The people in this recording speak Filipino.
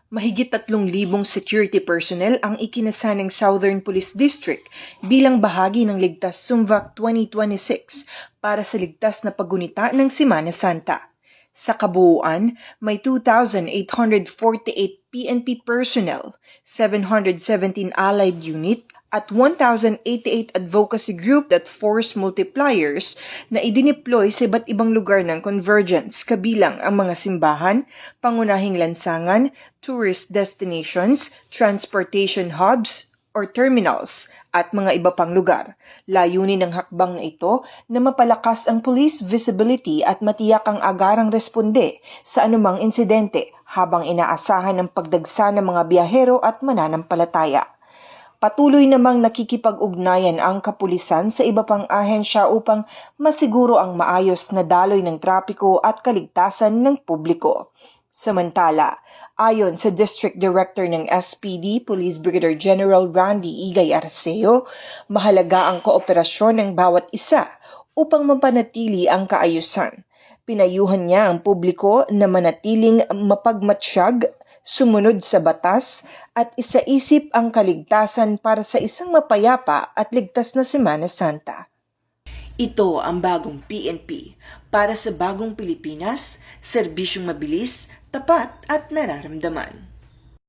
Mahigit 3,000 security personnel ang ikinasa ng Southern Police District bilang bahagi ng Ligtas Sumvac 2026 para sa ligtas na paggunita ng Semana Santa. Sa kabuuan, may 2,848 PNP personnel, 717 allied unit at 1,088 advocacy group that force multipliers na idineploy sa iba't ibang lugar ng convergence kabilang ang mga simbahan, pangunahing lansangan, tourist destinations, transportation hubs or terminals at mga iba pang lugar. Layunin ng hakbang na ito na mapalakas ang police visibility at matiyak ang agarang responde sa anumang insidente habang inaasahan ang pagdagsa ng mga biyahero at mananampalataya. Patuloy namang nakikipag-ugnayan ang kapulisan sa iba pang ahensya upang masiguro ang maayos na daloy ng trapiko at kaligtasan ng publiko. Samantala, ayon sa District Director ng SPD, Police Brigadier General Randy Igay Arceo, mahalaga ang kooperasyon ng bawat isa upang mapanatili ang kaayusan. Pinayuhan niya ang publiko na manatiling mapagmatsyag, sumunod sa batas at isaisip ang kaligtasan para sa isang mapayapa at ligtas na Semana Santa. Ito ang bagong PNP para sa bagong Pilipinas, serbisyong mabilis, tapat at nararamdaman.